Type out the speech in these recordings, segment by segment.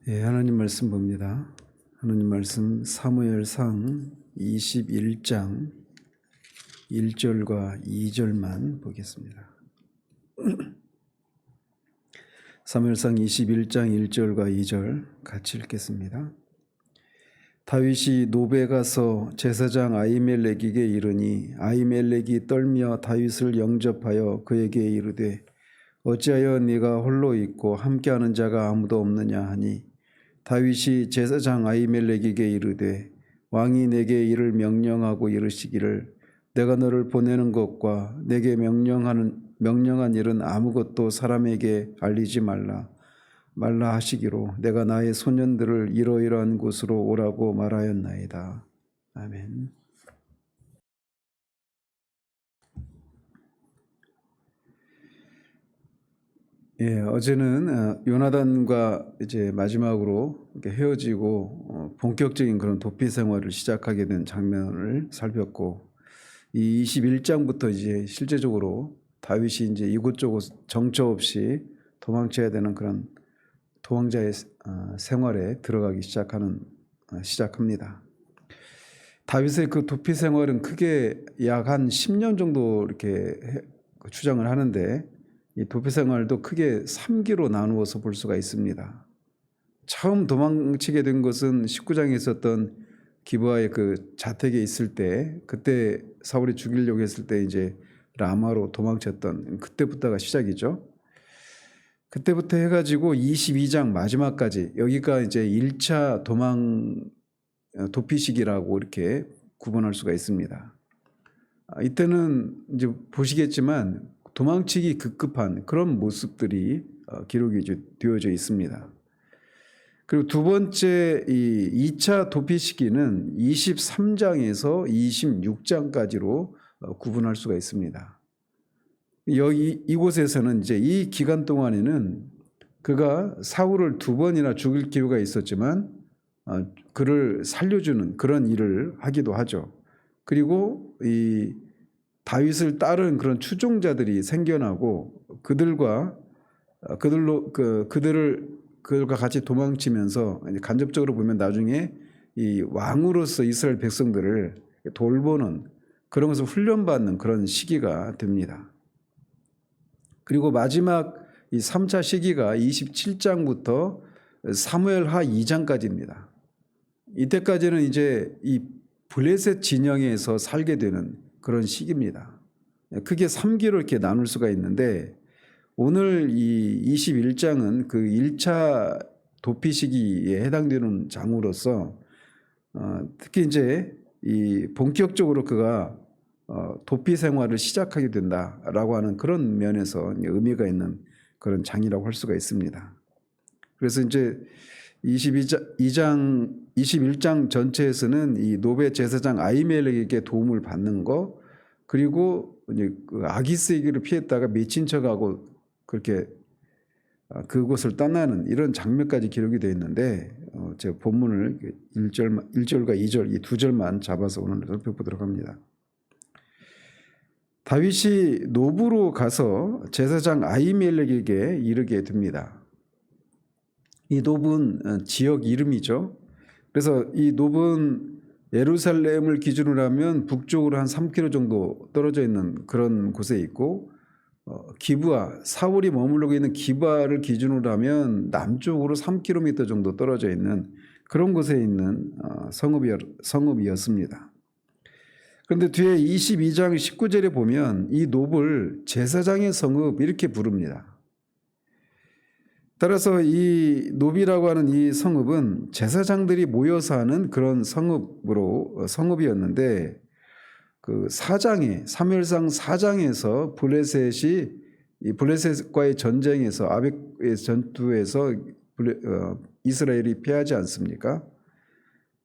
예, 하나님 말씀 봅니다. 하나님 말씀 사무엘상 21장 1절과 2절만 보겠습니다. 사무엘상 21장 1절과 2절 같이 읽겠습니다. 다윗이 노베 가서 제사장 아히멜렉에게 이르니 아히멜렉이 떨며 다윗을 영접하여 그에게 이르되 어찌하여 네가 홀로 있고 함께하는 자가 아무도 없느냐 하니 다윗이 제사장 아히멜렉에게 이르되 왕이 내게 이를 명령하고 이르시기를 내가 너를 보내는 것과 내게 명령한 일은 아무것도 사람에게 알리지 말라 하시기로 내가 나의 소년들을 이러이러한 곳으로 오라고 말하였나이다. 아멘. 예, 어제는 요나단과 이제 마지막으로 이렇게 헤어지고 본격적인 그런 도피 생활을 시작하게 된 장면을 살폈고, 이 21장부터 이제 실제적으로 다윗이 이제 이곳저곳 정처 없이 도망쳐야 되는 그런 도망자의 생활에 들어가기 시작합니다. 다윗의 그 도피 생활은 크게 약 한 10년 정도 이렇게 추정을 하는데, 이 도피 생활도 크게 3기로 나누어서 볼 수가 있습니다. 처음 도망치게 된 것은 19장에 있었던 기브아의 그 자택에 있을 때, 그때 사울이 죽이려고 했을 때 이제 라마로 도망쳤던 그때부터가 시작이죠. 그때부터 해가지고 22장 마지막까지, 여기가 이제 1차 도피 시기라고 이렇게 구분할 수가 있습니다. 이때는 이제 보시겠지만 도망치기 급급한 그런 모습들이 기록이 되어져 있습니다. 그리고 두 번째 이 2차 도피 시기는 23장에서 26장까지로 구분할 수가 있습니다. 여기 이곳에서는 이제 이 기간 동안에는 그가 사울을 2번이나 죽일 기회가 있었지만 그를 살려주는 그런 일을 하기도 하죠. 그리고 이 다윗을 따르는 그런 추종자들이 생겨나고 그들과 같이 도망치면서 간접적으로 보면 나중에 이 왕으로서 이스라엘 백성들을 돌보는 그런 것을 훈련받는 그런 시기가 됩니다. 그리고 마지막 이 3차 시기가 27장부터 사무엘하 2장까지입니다. 이때까지는 이제 이 블레셋 진영에서 살게 되는 그런 시기입니다. 크게 3기로 이렇게 나눌 수가 있는데, 오늘 이 21장은 그 1차 도피 시기에 해당되는 장으로서 특히 이제 이 본격적으로 그가 도피 생활을 시작하게 된다라고 하는 그런 면에서 의미가 있는 그런 장이라고 할 수가 있습니다. 그래서 이제 21장 전체에서는 이 노베 제사장 아히멜렉에게 도움을 받는 거, 그리고 이제 그 아기스에게를 피했다가 미친 척하고 그렇게 그곳을 떠나는 이런 장면까지 기록이 되어 있는데, 제가 본문을 1절과 2절 이 2절만 잡아서 오늘 살펴보도록 합니다. 다윗이 노브로 가서 제사장 아히멜렉에게 이르게 됩니다. 이 노브는 지역 이름이죠. 그래서 이 노브는 예루살렘을 기준으로 하면 북쪽으로 한 3km 정도 떨어져 있는 그런 곳에 있고, 기브아, 사울이 머무르고 있는 기브아를 기준으로 하면 남쪽으로 3km 정도 떨어져 있는 그런 곳에 있는 성읍이었습니다. 그런데 뒤에 22장 19절에 보면 이 노브를 제사장의 성읍 이렇게 부릅니다. 따라서 이 노비라고 하는 이 성읍은 제사장들이 모여서 하는 그런 성읍이었는데, 그 사무엘상 4장에서 블레셋과의 전쟁에서 아벡의 전투에서 이스라엘이 패하지 않습니까?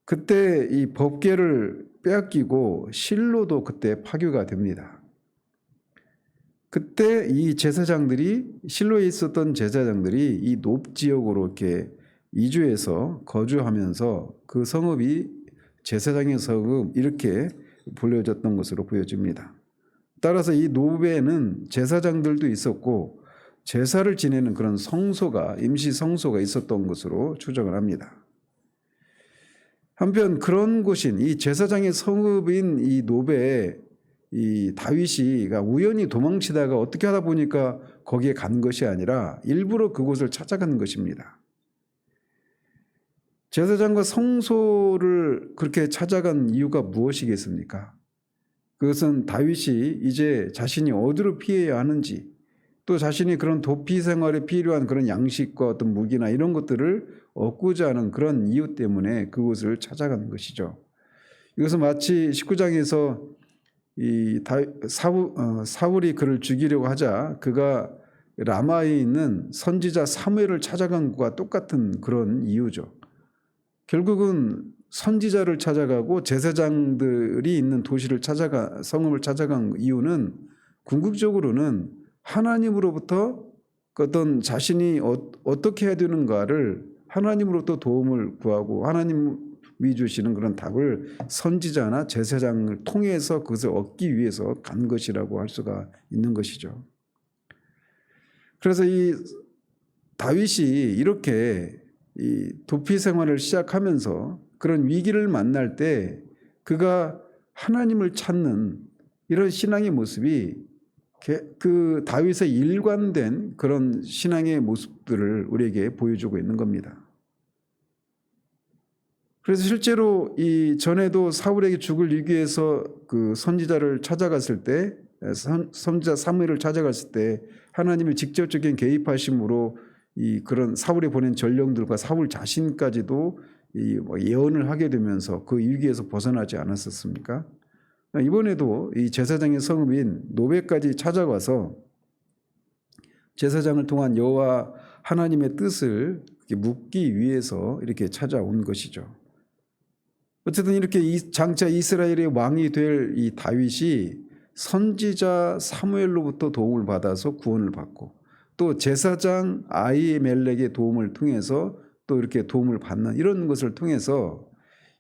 그때 이 법궤를 빼앗기고 실로도 그때 파괴가 됩니다. 그때 이 제사장들이, 실로에 있었던 제사장들이 이 높 지역으로 이렇게 이주해서 거주하면서 그 성읍이 제사장의 성읍 이렇게 불려졌던 것으로 보여집니다. 따라서 이 노베는 제사장들도 있었고 제사를 지내는 그런 성소가, 임시 성소가 있었던 것으로 추정을 합니다. 한편 그런 곳인 이 제사장의 성읍인 이 노베 이 다윗이가 우연히 도망치다가 어떻게 하다 보니까 거기에 간 것이 아니라 일부러 그곳을 찾아간 것입니다. 제사장과 성소를 그렇게 찾아간 이유가 무엇이겠습니까? 그것은 다윗이 이제 자신이 어디로 피해야 하는지, 또 자신이 그런 도피 생활에 필요한 그런 양식과 어떤 무기나 이런 것들을 얻고자 하는 그런 이유 때문에 그곳을 찾아간 것이죠. 이것은 마치 19장에서 사울이 그를 죽이려고 하자 그가 라마에 있는 선지자 사무엘을 찾아간 것과 똑같은 그런 이유죠. 결국은 선지자를 찾아가고 제사장들이 있는 도시를 성읍을 찾아간 이유는 궁극적으로는 하나님으로부터 어떤 자신이 어떻게 해야 되는가를 하나님으로부터 도움을 구하고 하나님이 주시는 그런 답을 선지자나 제사장을 통해서 그것을 얻기 위해서 간 것이라고 할 수가 있는 것이죠. 그래서 이 다윗이 이렇게 이 도피 생활을 시작하면서 그런 위기를 만날 때 그가 하나님을 찾는 이런 신앙의 모습이 그 다윗의 일관된 그런 신앙의 모습들을 우리에게 보여주고 있는 겁니다. 그래서 실제로 이 전에도 사울에게 죽을 위기에서 그 선지자를 찾아갔을 때, 선지자 사무엘을 찾아갔을 때 하나님의 직접적인 개입하심으로 이 그런 사울이 보낸 전령들과 사울 자신까지도 이 예언을 하게 되면서 그 위기에서 벗어나지 않았었습니까? 이번에도 이 제사장의 성읍인 노베까지 찾아와서 제사장을 통한 여호와 하나님의 뜻을 묻기 위해서 이렇게 찾아온 것이죠. 어쨌든 이렇게 장차 이스라엘의 왕이 될 이 다윗이 선지자 사무엘로부터 도움을 받아서 구원을 받고 또 제사장 아히멜렉의 도움을 통해서 또 이렇게 도움을 받는 이런 것을 통해서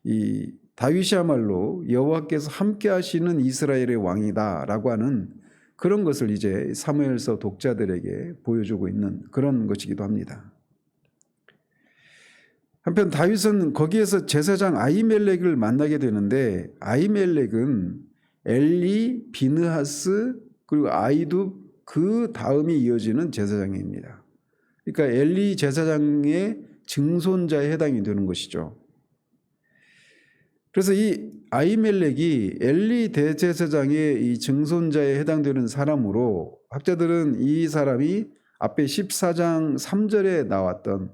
이 다윗이야말로 여호와께서 함께 하시는 이스라엘의 왕이다라고 하는 그런 것을 이제 사무엘서 독자들에게 보여주고 있는 그런 것이기도 합니다. 한편 다윗은 거기에서 제사장 아히멜렉을 만나게 되는데 아히멜렉은 엘리, 비느하스 그리고 아히둡 그 다음이 이어지는 제사장입니다. 그러니까 엘리 제사장의 증손자에 해당이 되는 것이죠. 그래서 이 아히멜렉이 엘리 대제사장의 이 증손자에 해당되는 사람으로 학자들은 이 사람이 앞에 14장 3절에 나왔던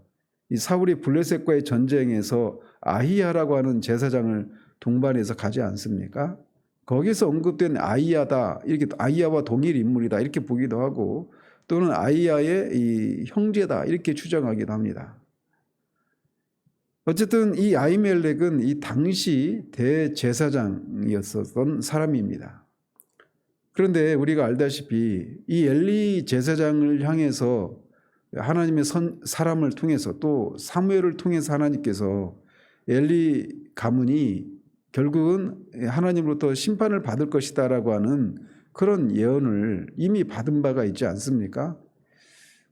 이 사울이 블레셋과의 전쟁에서 아히야라고 하는 제사장을 동반해서 가지 않습니까? 거기서 언급된 아히야다, 이렇게 아히야와 동일 인물이다 이렇게 보기도 하고 또는 아히야의 이 형제다 이렇게 추정하기도 합니다. 어쨌든 이 아히멜렉은 이 당시 대제사장이었던 사람입니다. 그런데 우리가 알다시피 이 엘리 제사장을 향해서 하나님의 사람을 통해서 또 사무엘을 통해서 하나님께서 엘리 가문이 결국은 하나님으로부터 심판을 받을 것이다라고 하는 그런 예언을 이미 받은 바가 있지 않습니까?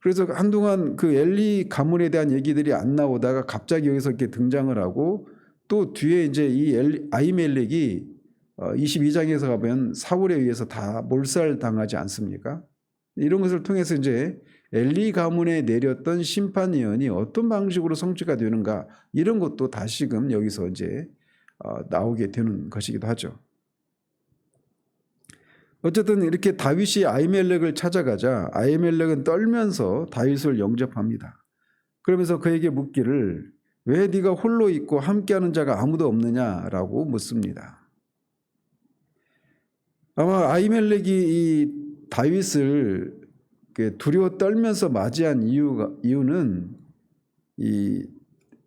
그래서 한동안 그 엘리 가문에 대한 얘기들이 안 나오다가 갑자기 여기서 이렇게 등장을 하고 또 뒤에 이제 이 아히멜렉이 22장에서 가면 사울에 의해서 다 몰살당하지 않습니까? 이런 것을 통해서 이제 엘리 가문에 내렸던 심판 예언이 어떤 방식으로 성취가 되는가 이런 것도 다시금 여기서 이제 나오게 되는 것이기도 하죠. 어쨌든 이렇게 다윗이 아히멜렉을 찾아가자 아히멜렉은 떨면서 다윗을 영접합니다. 그러면서 그에게 묻기를 왜 네가 홀로 있고 함께하는 자가 아무도 없느냐라고 묻습니다. 아마 아히멜렉이 이 다윗을 두려워 떨면서 맞이한 이유는 이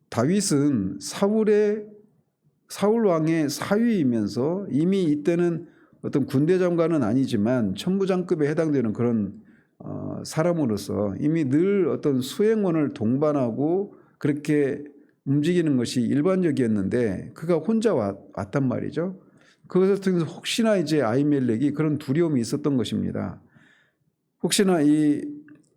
다윗은 사울 왕의 사위이면서 이미 이때는 어떤 군대 장관은 아니지만 천부장급에 해당되는 그런 사람으로서 이미 늘 어떤 수행원을 동반하고 그렇게 움직이는 것이 일반적이었는데 그가 혼자 왔단 말이죠. 그것을 통해서 혹시나 이제 아히멜렉이 그런 두려움이 있었던 것입니다. 혹시나 이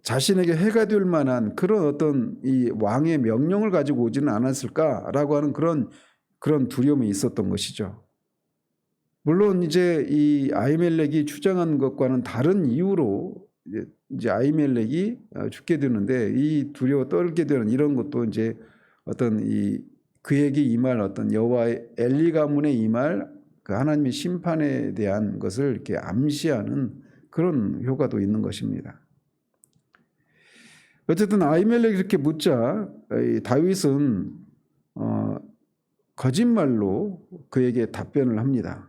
자신에게 해가 될 만한 그런 어떤 이 왕의 명령을 가지고 오지는 않았을까라고 하는 그런 두려움이 있었던 것이죠. 물론 이제 이 아히멜렉이 주장한 것과는 다른 이유로 이제 아히멜렉이 죽게 되는데, 이 두려워 떨게 되는 이런 것도 이제 어떤 이 그에게 임할 어떤 여호와의 엘리 가문에 임할 그 하나님의 심판에 대한 것을 이렇게 암시하는 그런 효과도 있는 것입니다. 어쨌든 아히멜렉이 이렇게 묻자 다윗은 거짓말로 그에게 답변을 합니다.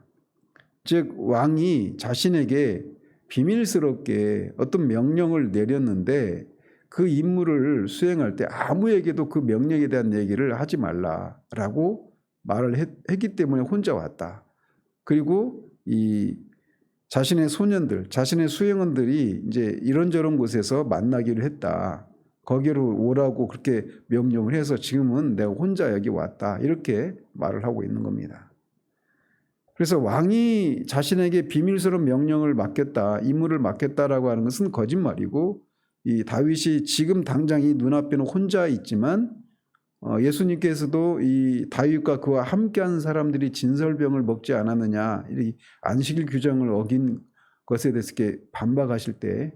즉 왕이 자신에게 비밀스럽게 어떤 명령을 내렸는데 그 임무를 수행할 때 아무에게도 그 명령에 대한 얘기를 하지 말라라고 말을 했기 때문에 혼자 왔다. 그리고 이 자신의 소년들, 자신의 수행원들이 이제 이런저런 곳에서 만나기로 했다. 거기로 오라고 그렇게 명령을 해서 지금은 내가 혼자 여기 왔다. 이렇게 말을 하고 있는 겁니다. 그래서 왕이 자신에게 비밀스러운 명령을 맡겼다, 임무를 맡겼다라고 하는 것은 거짓말이고, 이 다윗이 지금 당장 이 눈앞에는 혼자 있지만 예수님께서도 이 다윗과 그와 함께한 사람들이 진설병을 먹지 않았느냐, 이 안식일 규정을 어긴 것에 대해서 이렇게 반박하실 때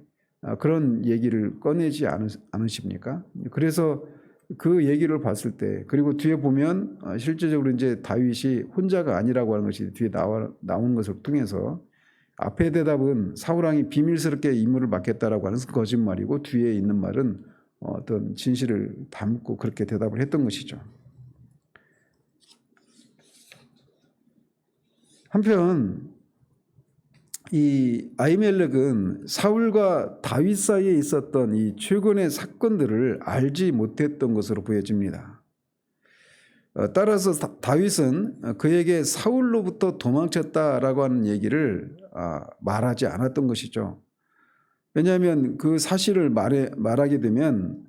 그런 얘기를 꺼내지 않으십니까? 그래서 그 얘기를 봤을 때, 그리고 뒤에 보면 실제적으로 이제 다윗이 혼자가 아니라고 하는 것이 뒤에 나온 것을 통해서 앞에 대답은 사울 왕이 비밀스럽게 임무를 맡겼다라고 하는 것은 거짓말이고, 뒤에 있는 말은 어떤 진실을 담고 그렇게 대답을 했던 것이죠. 한편 이 아히멜렉은 사울과 다윗 사이에 있었던 이 최근의 사건들을 알지 못했던 것으로 보여집니다. 따라서 다윗은 그에게 사울로부터 도망쳤다라고 하는 얘기를 말하지 않았던 것이죠. 왜냐하면 그 사실을 말하게 되면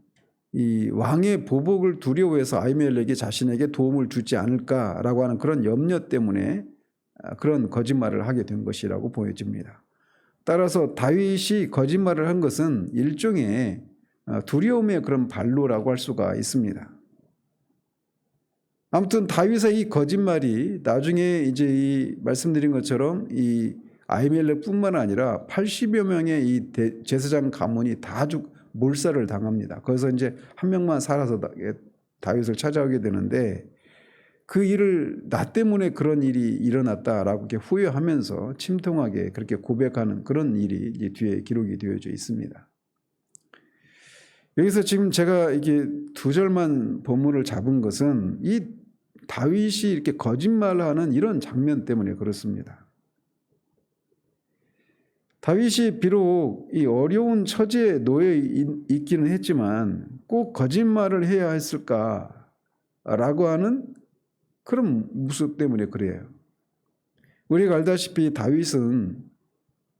이 왕의 보복을 두려워해서 아히멜렉이 자신에게 도움을 주지 않을까라고 하는 그런 염려 때문에 그런 거짓말을 하게 된 것이라고 보여집니다. 따라서 다윗이 거짓말을 한 것은 일종의 두려움의 그런 발로라고 할 수가 있습니다. 아무튼 다윗의 이 거짓말이 나중에 이제 이 말씀드린 것처럼 이 아히멜렉뿐만 아니라 80여 명의 이 제사장 가문이 다 몰살을 당합니다. 거기서 이제 한 명만 살아서 다윗을 찾아오게 되는데, 그 일을 나 때문에 그런 일이 일어났다라고 이렇게 후회하면서 침통하게 그렇게 고백하는 그런 일이 이제 뒤에 기록이 되어져 있습니다. 여기서 지금 제가 이게 두 절만 본문을 잡은 것은 이 다윗이 이렇게 거짓말하는 이런 장면 때문에 그렇습니다. 다윗이 비록 이 어려운 처지에 놓여 있기는 했지만 꼭 거짓말을 해야 했을까라고 하는 그런 모습 때문에 그래요. 우리가 알다시피 다윗은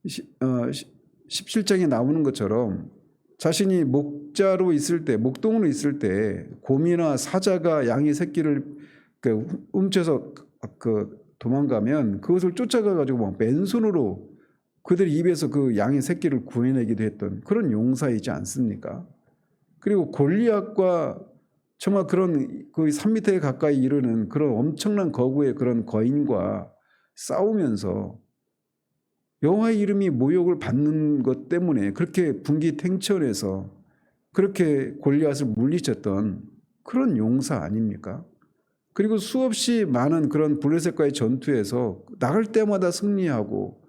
17장에 나오는 것처럼 자신이 목자로 있을 때, 목동으로 있을 때 곰이나 사자가 양의 새끼를 훔쳐서 도망가면 그것을 쫓아가 가지고 막 맨손으로 그들 입에서 그 양의 새끼를 구해내기도 했던 그런 용사이지 않습니까? 그리고 골리앗과 정말 그런 거의 3m에 가까이 이르는 그런 엄청난 거구의 그런 거인과 싸우면서 여호와의 이름이 모욕을 받는 것 때문에 그렇게 분기탱천해서 그렇게 골리앗을 물리쳤던 그런 용사 아닙니까? 그리고 수없이 많은 그런 블레셋과의 전투에서 나갈 때마다 승리하고,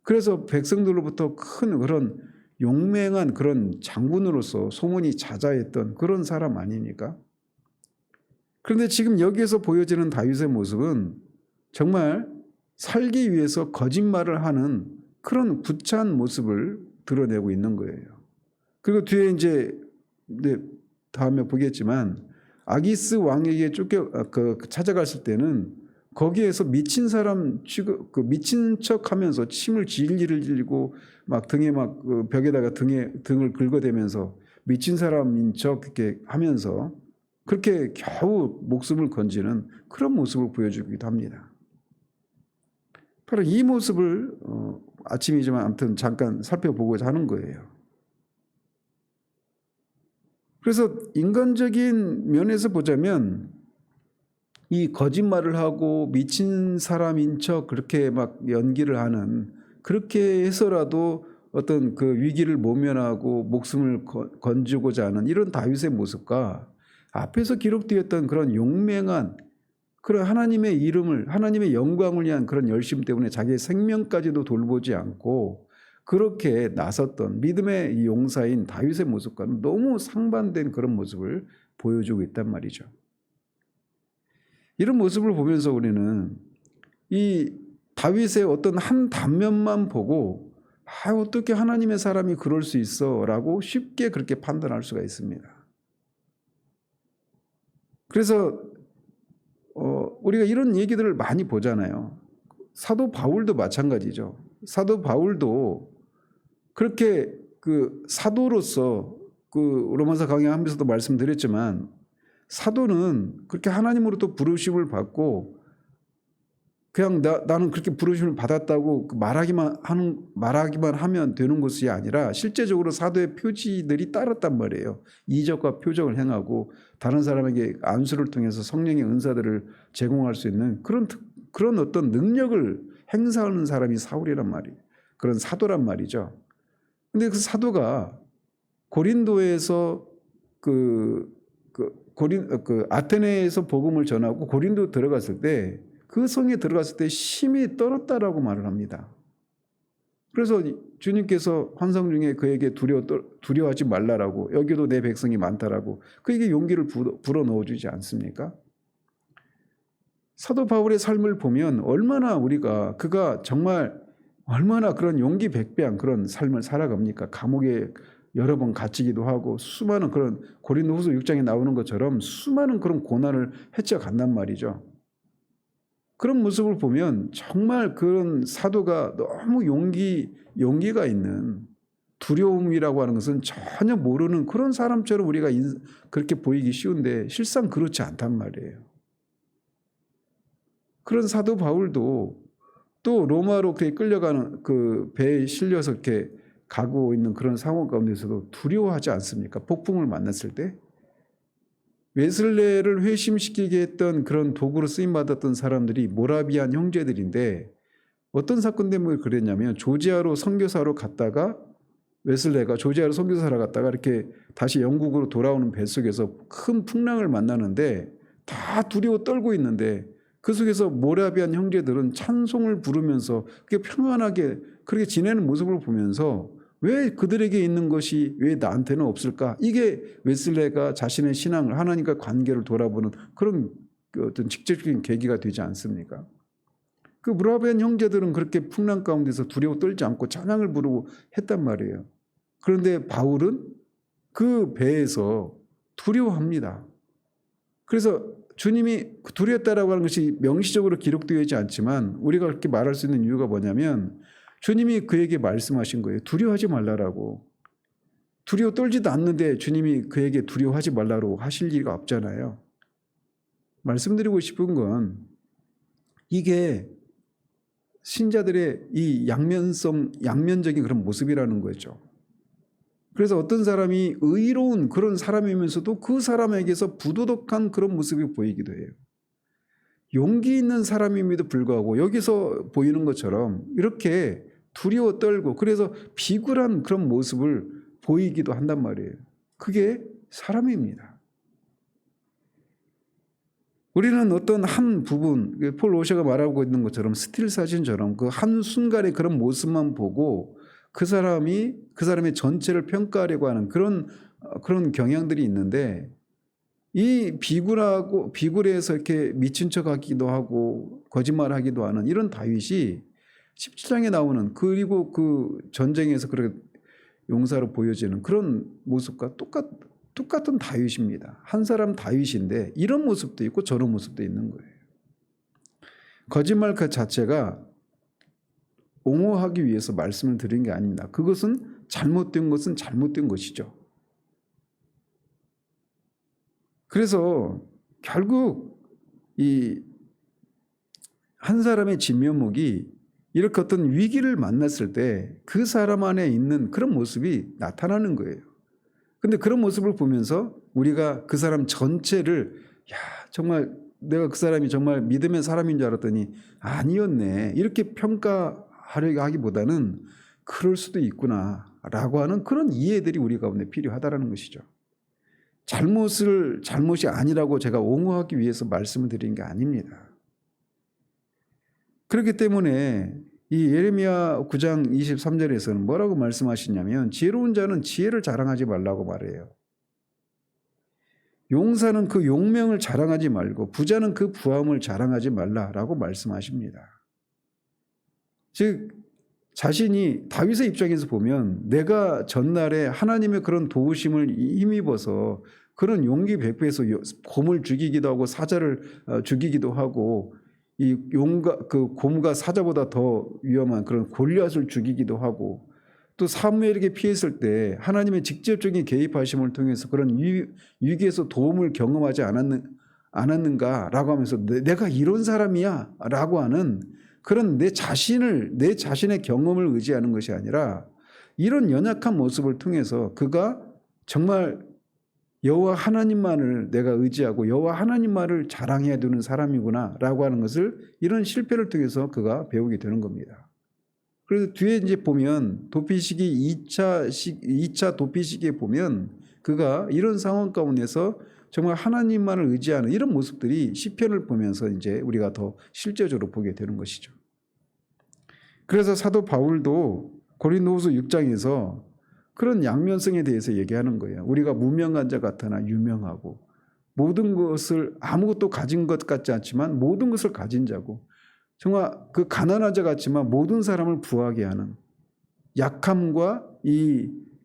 그래서 백성들로부터 큰 그런 용맹한 그런 장군으로서 소문이 자자했던 그런 사람 아닙니까? 그런데 지금 여기에서 보여지는 다윗의 모습은 정말 살기 위해서 거짓말을 하는 그런 구차한 모습을 드러내고 있는 거예요. 그리고 뒤에 이제 다음에 보겠지만 아기스 왕에게 찾아갔을 때는 거기에서 미친 사람 미친 척하면서 침을 질질 흘리고 막 등에 막 벽에다가 등을 긁어대면서 미친 사람인 척 이렇게 하면서 그렇게 겨우 목숨을 건지는 그런 모습을 보여주기도 합니다. 바로 이 모습을 아침이지만 아무튼 잠깐 살펴보고자 하는 거예요. 그래서 인간적인 면에서 보자면 이 거짓말을 하고 미친 사람인 척 그렇게 막 연기를 하는, 그렇게 해서라도 어떤 그 위기를 모면하고 목숨을 건지고자 하는 이런 다윗의 모습과 앞에서 기록되었던 그런 용맹한 그런 하나님의 이름을, 하나님의 영광을 위한 그런 열심 때문에 자기의 생명까지도 돌보지 않고 그렇게 나섰던 믿음의 이 용사인 다윗의 모습과는 너무 상반된 그런 모습을 보여주고 있단 말이죠. 이런 모습을 보면서 우리는 이 다윗의 어떤 한 단면만 보고 어떻게 하나님의 사람이 그럴 수 있어 라고 쉽게 그렇게 판단할 수가 있습니다. 그래서 우리가 이런 얘기들을 많이 보잖아요. 사도 바울도 마찬가지죠. 사도 바울도 그렇게 그 사도로서 그 로마서 강의하면서도 말씀드렸지만 사도는 그렇게 하나님으로부터 부르심을 받고 그냥 나는 그렇게 부르심을 받았다고 말하기만 하면 되는 것이 아니라 실제적으로 사도의 표지들이 따랐단 말이에요. 이적과 표적을 행하고 다른 사람에게 안수를 통해서 성령의 은사들을 제공할 수 있는 그런 어떤 능력을 행사하는 사람이 사울이란 말이에요. 그런 사도란 말이죠. 근데 그 사도가 고린도에서 아테네에서 복음을 전하고 고린도 들어갔을 때 그 성에 들어갔을 때 힘이 떨었다라고 말을 합니다. 그래서 주님께서 환상 중에 그에게 두려워하지 말라라고, 여기도 내 백성이 많다라고 그에게 용기를 불어넣어주지 않습니까? 사도 바울의 삶을 보면 그가 정말 얼마나 그런 용기 백배한 그런 삶을 살아갑니까? 감옥에 여러 번 갇히기도 하고 수많은 그런 고린도후서 6장에 나오는 것처럼 수많은 그런 고난을 헤쳐간단 말이죠. 그런 모습을 보면 정말 그런 사도가 너무 용기가 있는, 두려움이라고 하는 것은 전혀 모르는 그런 사람처럼 우리가 그렇게 보이기 쉬운데 실상 그렇지 않단 말이에요. 그런 사도 바울도 또 로마로 끌려가는 그 배에 실려서 이렇게 가고 있는 그런 상황 가운데서도 두려워하지 않습니까? 폭풍을 만났을 때. 웨슬레를 회심시키게 했던 그런 도구로 쓰임받았던 사람들이 모라비안 형제들인데 어떤 사건 때문에 그랬냐면 조지아로 선교사로 갔다가 웨슬레가 조지아로 선교사로 갔다가 이렇게 다시 영국으로 돌아오는 배 속에서 큰 풍랑을 만나는데 다 두려워 떨고 있는데 그 속에서 모라비안 형제들은 찬송을 부르면서 그렇게 평안하게 그렇게 지내는 모습을 보면서 왜 그들에게 있는 것이 왜 나한테는 없을까? 이게 웨슬레가 자신의 신앙을, 하나님과 관계를 돌아보는 그런 어떤 직접적인 계기가 되지 않습니까? 그 모라비안 형제들은 그렇게 풍랑 가운데서 두려워 떨지 않고 찬양을 부르고 했단 말이에요. 그런데 바울은 그 배에서 두려워합니다. 그래서 주님이 두려웠다라고 하는 것이 명시적으로 기록되어 있지 않지만 우리가 그렇게 말할 수 있는 이유가 뭐냐면 주님이 그에게 말씀하신 거예요. 두려워하지 말라라고. 두려워 떨지도 않는데 주님이 그에게 두려워하지 말라고 하실 리가 없잖아요. 말씀드리고 싶은 건 이게 신자들의 이 양면적인 그런 모습이라는 거죠. 그래서 어떤 사람이 의로운 그런 사람이면서도 그 사람에게서 부도덕한 그런 모습이 보이기도 해요. 용기 있는 사람임에도 불구하고 여기서 보이는 것처럼 이렇게 두려워 떨고 그래서 비굴한 그런 모습을 보이기도 한단 말이에요. 그게 사람입니다. 우리는 어떤 한 부분, 폴 오셔가 말하고 있는 것처럼 스틸 사진처럼 그 한순간의 그런 모습만 보고 그 사람의 전체를 평가하려고 하는 그런 경향들이 있는데 이 비굴해서 이렇게 미친 척 하기도 하고 거짓말하기도 하는 이런 다윗이 17장에 나오는 그리고 그 전쟁에서 그렇게 용사로 보여지는 그런 모습과 똑같은 다윗입니다. 한 사람 다윗인데 이런 모습도 있고 저런 모습도 있는 거예요. 거짓말 그 자체가 옹호하기 위해서 말씀을 드린 게 아닙니다. 그것은 잘못된 것이죠. 그래서 결국 이 한 사람의 진면목이 이렇게 어떤 위기를 만났을 때 그 사람 안에 있는 그런 모습이 나타나는 거예요. 근데 그런 모습을 보면서 우리가 그 사람 전체를 야, 정말 내가 그 사람이 정말 믿음의 사람인 줄 알았더니 아니었네. 이렇게 평가하려고 하기보다는 그럴 수도 있구나라고 하는 그런 이해들이 우리 가운데 필요하다라는 것이죠. 잘못이 아니라고 제가 옹호하기 위해서 말씀을 드리는 게 아닙니다. 그렇기 때문에 이 예레미야 9장 23절에서는 뭐라고 말씀하시냐면 지혜로운 자는 지혜를 자랑하지 말라고 말해요. 용사는 그 용명을 자랑하지 말고 부자는 그 부함을 자랑하지 말라라고 말씀하십니다. 즉 자신이 다윗의 입장에서 보면 내가 전날에 하나님의 그런 도우심을 힘입어서 그런 용기 백배해서 곰을 죽이기도 하고 사자를 죽이기도 하고 이 그 곰과 사자보다 더 위험한 그런 골리앗을 죽이기도 하고 또 사무엘에게 피했을 때 하나님의 직접적인 개입하심을 통해서 그런 위기에서 도움을 경험하지 않았는가라고 하면서 내가 이런 사람이야 라고 하는 그런 내 자신의 경험을 의지하는 것이 아니라 이런 연약한 모습을 통해서 그가 정말 여호와 하나님만을 내가 의지하고 여호와 하나님만을 자랑해야 되는 사람이구나라고 하는 것을 이런 실패를 통해서 그가 배우게 되는 겁니다. 그래서 뒤에 이제 보면 도피시기 2차 도피시기에 보면 그가 이런 상황 가운데서 정말 하나님만을 의지하는 이런 모습들이 시편을 보면서 이제 우리가 더 실제적으로 보게 되는 것이죠. 그래서 사도 바울도 고린도후서 6장에서 그런 양면성에 대해서 얘기하는 거예요. 우리가 무명한 자 같으나 유명하고 모든 것을 아무것도 가진 것 같지 않지만 모든 것을 가진 자고 정말 그 가난한 자 같지만 모든 사람을 부하게 하는 약함과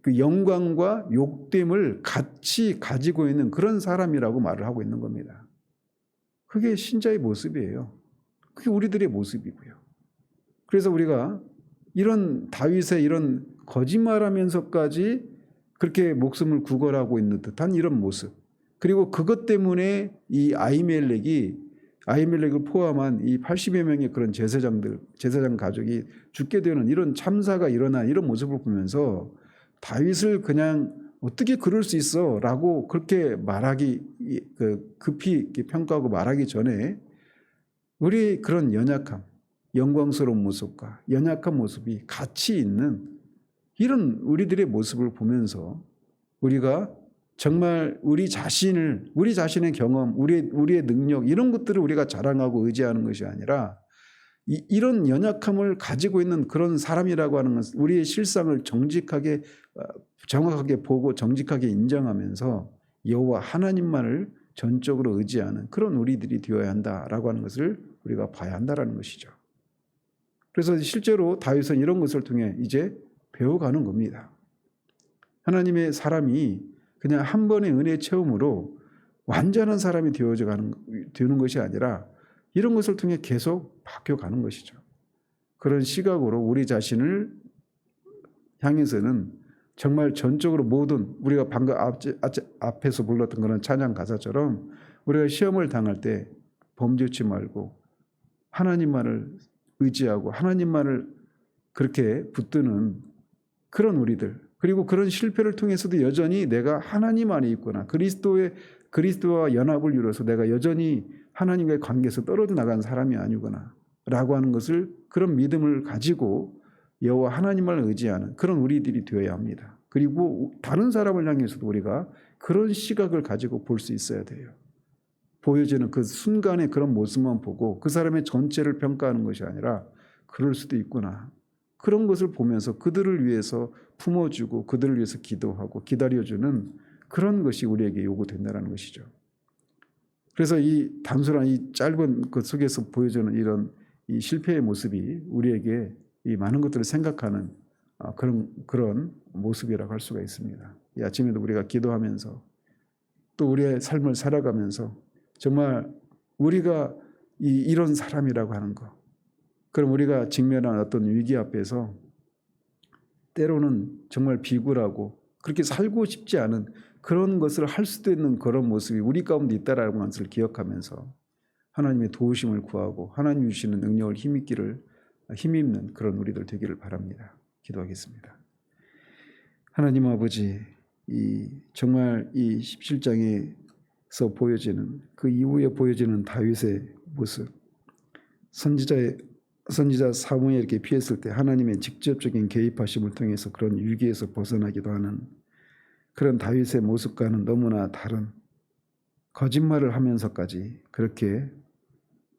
그 영광과 욕됨을 같이 가지고 있는 그런 사람이라고 말을 하고 있는 겁니다. 그게 신자의 모습이에요. 그게 우리들의 모습이고요. 그래서 우리가 이런 다윗의 이런 거짓말하면서까지 그렇게 목숨을 구걸하고 있는 듯한 이런 모습, 그리고 그것 때문에 이 아히멜렉을 포함한 이 80여 명의 그런 제사장 가족이 죽게 되는 이런 참사가 일어난 이런 모습을 보면서 다윗을 그냥 어떻게 그럴 수 있어 라고 그렇게 말하기 급히 평가하고 말하기 전에 우리 그런 연약함, 영광스러운 모습과 연약한 모습이 같이 있는 이런 우리들의 모습을 보면서 우리가 정말 우리 자신의 경험, 우리의 능력 이런 것들을 우리가 자랑하고 의지하는 것이 아니라 이런 연약함을 가지고 있는 그런 사람이라고 하는 것은 우리의 실상을 정확하게 보고 정직하게 인정하면서 여호와 하나님만을 전적으로 의지하는 그런 우리들이 되어야 한다라고 하는 것을 우리가 봐야 한다라는 것이죠. 그래서 실제로 다윗은 이런 것을 통해 이제 배워가는 겁니다. 하나님의 사람이 그냥 한 번의 은혜 체험으로 완전한 사람이 되는 것이 아니라 이런 것을 통해 계속 바뀌어가는 것이죠. 그런 시각으로 우리 자신을 향해서는 정말 전적으로 모든 우리가 방금 앞에서 불렀던 그런 찬양 가사처럼 우리가 시험을 당할 때 범죄치 말고 하나님만을 의지하고 하나님만을 그렇게 붙드는 그런 우리들, 그리고 그런 실패를 통해서도 여전히 내가 하나님 안에 있구나, 그리스도와 연합을 이루어서 내가 여전히 하나님과의 관계에서 떨어져 나간 사람이 아니구나 라고 하는 것을, 그런 믿음을 가지고 여호와 하나님을 의지하는 그런 우리들이 되어야 합니다. 그리고 다른 사람을 향해서도 우리가 그런 시각을 가지고 볼 수 있어야 돼요. 보여지는 그 순간의 그런 모습만 보고 그 사람의 전체를 평가하는 것이 아니라 그럴 수도 있구나, 그런 것을 보면서 그들을 위해서 품어주고 그들을 위해서 기도하고 기다려주는 그런 것이 우리에게 요구된다는 것이죠. 그래서 이 단순한 이 짧은 그 속에서 보여주는 이런 이 실패의 모습이 우리에게 이 많은 것들을 생각하는 그런 모습이라고 할 수가 있습니다. 이 아침에도 우리가 기도하면서 또 우리의 삶을 살아가면서 정말 우리가 이런 사람이라고 하는 것, 그럼 우리가 직면한 어떤 위기 앞에서 때로는 정말 비굴하고 그렇게 살고 싶지 않은 그런 것을 할 수도 있는 그런 모습이 우리 가운데 있다라는 것을 기억하면서 하나님의 도우심을 구하고 하나님 주시는 능력을 힘입는 그런 우리들 되기를 바랍니다. 기도하겠습니다. 하나님 아버지, 정말 이 17장에서 보여지는 그 이후에 보여지는 다윗의 모습, 선지자 사무엘에게 피했을 때 하나님의 직접적인 개입하심을 통해서 그런 위기에서 벗어나기도 하는 그런 다윗의 모습과는 너무나 다른, 거짓말을 하면서까지 그렇게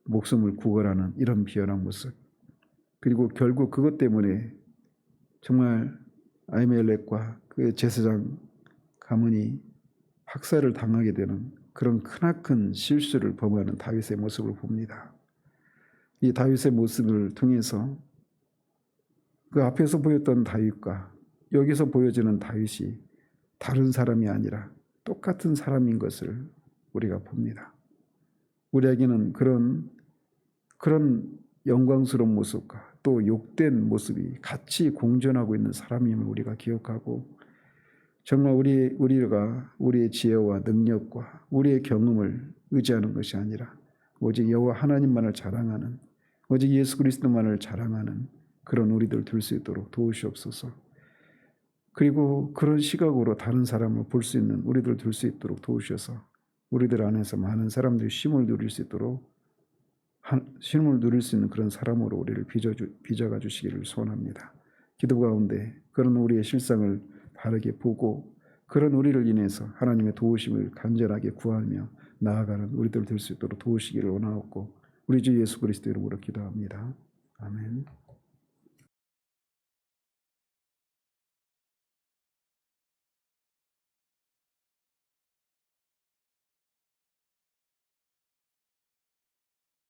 목숨을 구걸하는 이런 비열한 모습, 그리고 결국 그것 때문에 정말 아히멜렉과 그 제사장 가문이 학살을 당하게 되는 그런 크나큰 실수를 범하는 다윗의 모습을 봅니다. 이 다윗의 모습을 통해서 그 앞에서 보였던 다윗과 여기서 보여지는 다윗이 다른 사람이 아니라 똑같은 사람인 것을 우리가 봅니다. 우리에게는 그런 영광스러운 모습과 또 욕된 모습이 같이 공존하고 있는 사람임을 우리가 기억하고, 정말 우리가 우리의 지혜와 능력과 우리의 경험을 의지하는 것이 아니라 오직 여호와 하나님만을 자랑하는, 오직 예수 그리스도만을 자랑하는 그런 우리들 될 수 있도록 도우시옵소서. 그리고 그런 시각으로 다른 사람을 볼 수 있는 우리들 될 수 있도록 도우셔서 우리들 안에서 많은 사람들이 쉼을 누릴 수 있는 그런 사람으로 우리를 빚어가 주시기를 소원합니다. 기도 가운데 그런 우리의 실상을 바르게 보고 그런 우리를 인해서 하나님의 도우심을 간절하게 구하며 나아가는 우리들 될 수 있도록 도우시기를 원하옵고 우리 주 예수 그리스도 이름으로 기도합니다. 아멘.